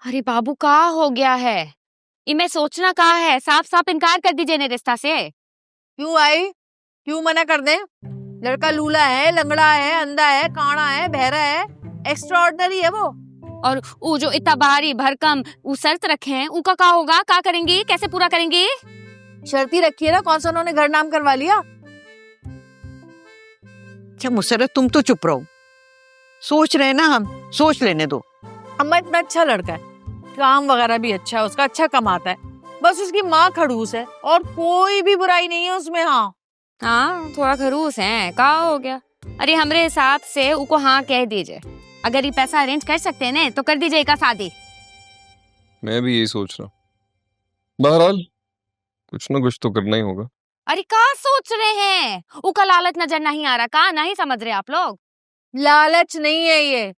अरे बाबू का हो गया है? इमे सोचना का है, साफ साफ इनकार कर दीजिए ने रिश्ता से। क्यों आई? क्यों मना कर दे? लड़का लूला है, लंगड़ा है, अंधा है, काना है, बहरा है, एक्स्ट्रा ऑर्डिनरी है वो। और वो जो इतना भारी भरकम वो शर्त रखे हैं, उनका का होगा? का करेंगी? कैसे पूरा करेंगी? शर्ती रखी है ना, कौन सा उन्होंने घर नाम करवा लिया? अच्छा मुसर्रत, तुम तो चुप रहो। सोच रहे हैं ना हम, सोच लेने दो। अम्मा इतना अच्छा लड़का है, काम वगैरह भी अच्छा है उसका, अच्छा कमाता है, बस उसकी माँ खड़ूस है और कोई भी बुराई नहीं है उसमें। हाँ हाँ, थोड़ा खरूस है, का हो गया? अरे हमरे हिसाब से उको हाँ कह दीजिए। अगर ये पैसा अरेंज कर सकते हैं ना तो कर दीजिए का शादी। मैं भी यही सोच रहा हूँ। बहरहाल कुछ ना कुछ तो करना ही होगा। अरे का सोच रहे हैं? उका लालच नजर नहीं आ रहा? का नहीं समझ रहे आप लोग? लालच नहीं है ये,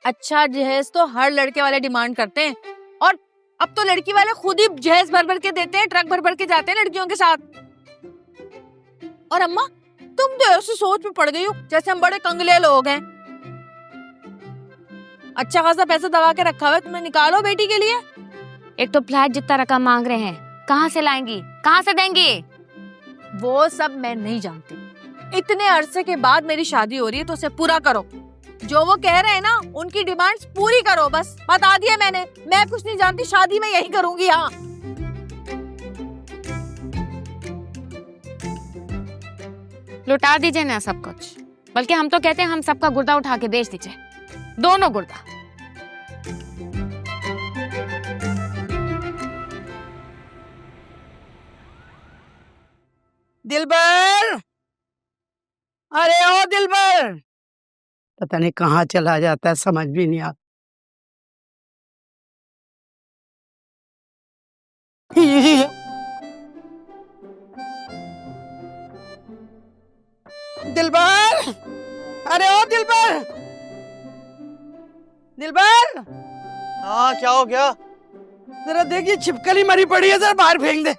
अच्छा जहेज तो हर लड़के वाले डिमांड करते हैं, और अब तो लड़की वाले खुद ही जहेज भर भर के देते हैं, ट्रक भर भर के जाते हैं लड़कियों के साथ। और अम्मा तुम तो ऐसी सोच में पड़ गई हो जैसे हम बड़े कंगले लोग हैं। अच्छा खासा पैसा दबा के रखा हुआ है, तुम्हें निकालो बेटी के लिए। एक तो फ्लैट जितना रकम मांग रहे हैं, कहाँ से लाएंगी, कहाँ से देंगी? वो सब मैं नहीं जानती, इतने अरसे के बाद मेरी शादी हो रही है तो उसे पूरा करो। जो वो कह रहे हैं ना उनकी डिमांड्स पूरी करो, बस बता दिया मैंने। मैं कुछ नहीं जानती, शादी में यही करूंगी। हाँ लुटा दीजिए ना सब कुछ, बल्कि हम तो कहते हैं हम सबका गुर्दा उठा के बेच दीजिए, दोनों गुर्दा। दिलबर, अरे ओ दिलबर, पता नहीं कहाँ चला जाता है, समझ भी नहीं आता। दिलबर, अरे ओ दिलबर, दिलबर। हाँ क्या हो गया? जरा देखिए छिपकली मरी पड़ी है, जरा बाहर फेंक दे।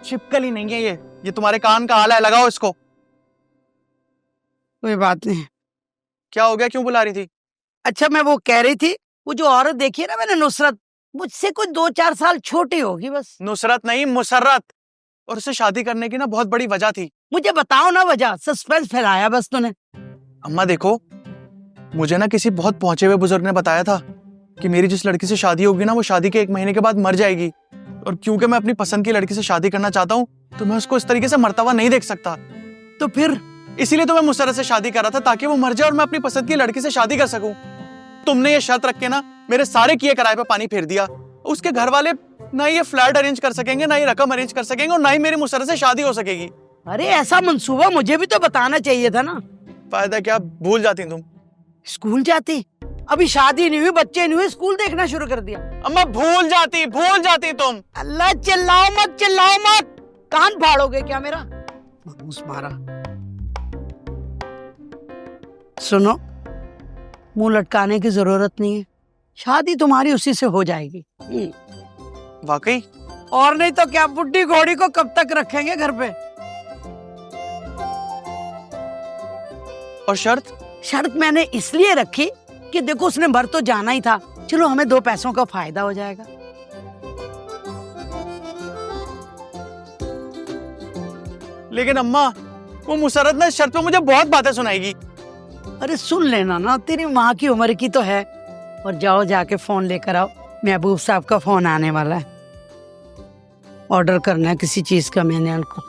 छिपकली नहीं है ये तुम्हारे कान का आला है, लगाओ इसको। कोई बात नहीं। क्या हो गया, क्यों बुला रही थी? अच्छा मैं वो कह रही थी, वो जो औरत देखी है ना मैंने, नुसरत, मुझसे कुछ 2-4 साल छोटी होगी बस। नुसरत नहीं, मुसर्रत। और उससे शादी करने की ना बहुत बड़ी वजह थी। मुझे बताओ ना वजह, सस्पेंस फैलाया बस तूने। अम्मा देखो, मुझे ना किसी बहुत पहुंचे हुए बुजुर्ग ने बताया था कि मेरी जिस लड़की से शादी होगी ना वो शादी के 1 महीने के बाद मर जाएगी। और क्योंकि मैं अपनी पसंद की लड़की से शादी करना चाहता हूँ तो मैं उसको इस तरीके से मरता हुआ नहीं देख सकता। तो फिर इसीलिए तो मैं मुसर्रत से शादी कर रहा था, ताकि वो मर जाए और मैं अपनी पसंद की लड़की से शादी कर सकूं। तुमने ये शर्त रख के ना मेरे सारे किए कराए पे पानी फेर दिया। उसके घर वाले ना ये फ्लैट अरेंज कर सकेंगे, ना ये रकम अरेंज कर सकेंगे, और ना ही मेरी मुसर्रत से शादी हो सकेगी। अरे ऐसा मंसूबा मुझे भी तो बताना चाहिए था ना। फायदा क्या, भूल जाती तुम। स्कूल जाती, अभी शादी नहीं हुई, बच्चे नहीं हुए, स्कूल देखना शुरू कर दिया। अम्मा भूल जाती तुम। अल्लाह, चिल्लाओ मत, चिल्लाओ मत, कान फाड़ोगे क्या मेरा? मनहूस मारा। सुनो, मुंह लटकाने की जरूरत नहीं है, शादी तुम्हारी उसी से हो जाएगी। वाकई? और नहीं तो क्या, बुड्ढी घोड़ी को कब तक रखेंगे घर पे? और शर्त? शर्त मैंने इसलिए रखी कि देखो उसने मर तो जाना ही था, चलो हमें 2 पैसों का फायदा हो जाएगा। लेकिन अम्मा वो मुसर्रत ना इस शर्त पे मुझे बहुत बातें सुनाएगी। अरे सुन लेना ना, तेरी माँ की उम्र की तो है। और जाओ जाके फोन लेकर आओ, महबूब साहब का फोन आने वाला है, ऑर्डर करना है किसी चीज का मैंने उनको।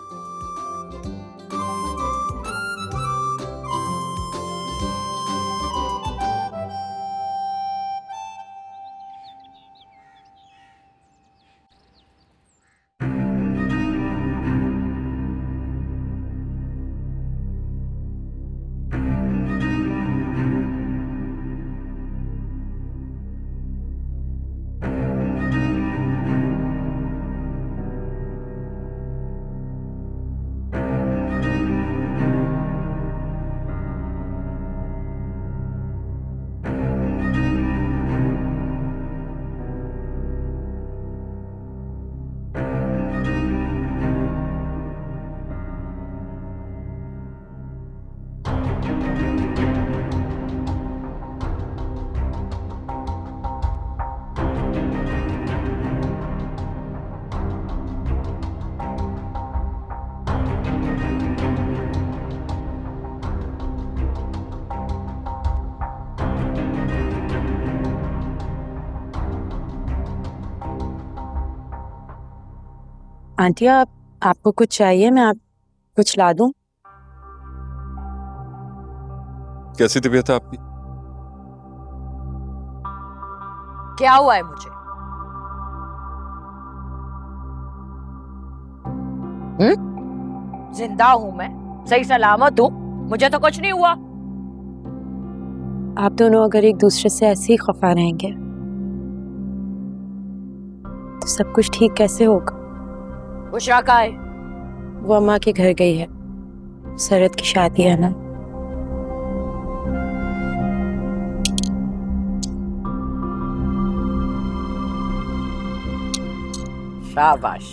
आंटी आपको कुछ चाहिए? मैं आप कुछ ला दूं? कैसी तबीयत है आपकी? क्या हुआ है मुझे? जिंदा हूं मैं, सही सलामत हूं, मुझे तो कुछ नहीं हुआ। आप दोनों अगर एक दूसरे से ऐसे ही खफा रहेंगे तो सब कुछ ठीक कैसे होगा? बुशरा कहाँ है? वो अम्मा के घर गई है, सरद की शादी है ना। शाबाश,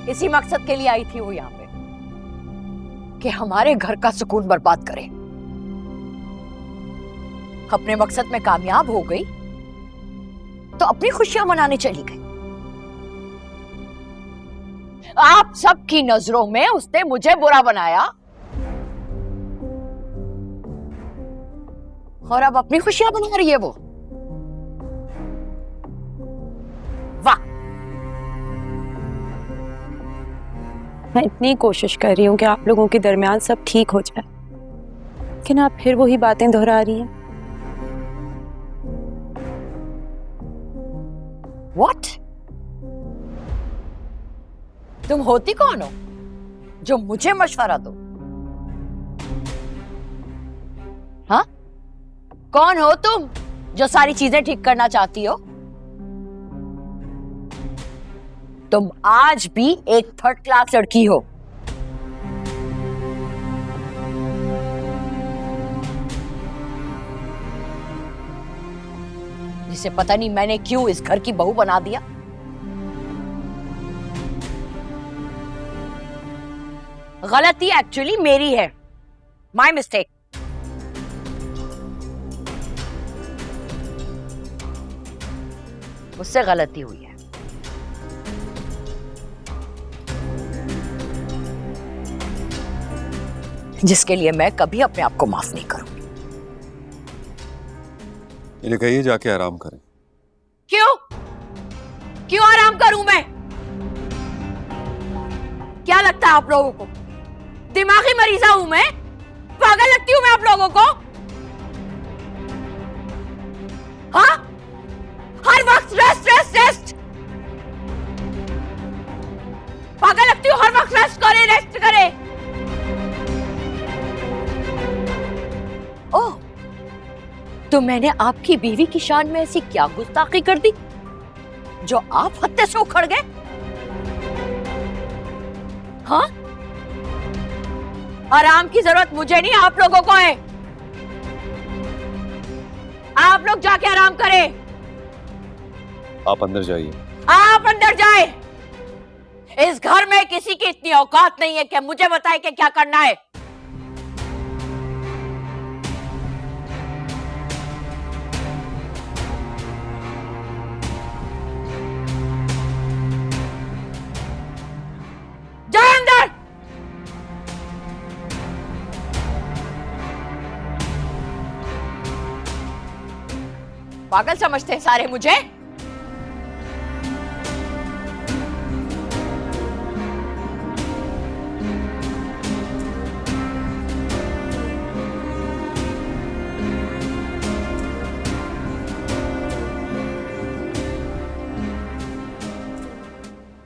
इसी मकसद के लिए आई थी वो यहाँ पे कि हमारे घर का सुकून बर्बाद करे। अपने मकसद में कामयाब हो गई तो अपनी खुशियां मनाने चली गई। आप सबकी नजरों में उसने मुझे बुरा बनाया और अब अपनी खुशियां मना रही है वो। वाह, मैं इतनी कोशिश कर रही हूँ कि आप लोगों के दरमियान सब ठीक हो जाए, लेकिन आप फिर वही बातें दोहरा रही हैं। What? तुम होती कौन हो जो मुझे मशवरा दो? हाँ, कौन हो तुम जो सारी चीजें ठीक करना चाहती हो? तुम आज भी एक थर्ड क्लास लड़की हो। जिसे पता नहीं मैंने क्यों इस घर की बहू बना दिया। गलती एक्चुअली मेरी है, माय मिस्टेक। मुझसे गलती हुई है। जिसके लिए मैं कभी अपने आप को माफ नहीं करूंगी। ये कहिए जाके आराम करें। क्यों? क्यों आराम करूं मैं? क्या लगता है आप लोगों को दिमागी मरीजा हूं मैं? पागल लगती हूं मैं आप लोगों को? हाँ, हर वक्त रेस्ट रेस्ट रेस्ट। पागल लगती हूं, हर वक्त रेस्ट करे रेस्ट करे। ओह, तो मैंने आपकी बीवी की शान में ऐसी क्या गुस्ताखी कर दी जो आप हत्ते से उखड़ गए? हाँ, आराम की जरूरत मुझे नहीं, आप लोगों को है। आप लोग जाके आराम करें। आप अंदर जाइए। आप अंदर जाए। इस घर में किसी की इतनी औकात नहीं है कि मुझे बताए कि क्या करना है। जाए अंदर। पागल समझते हैं सारे मुझे।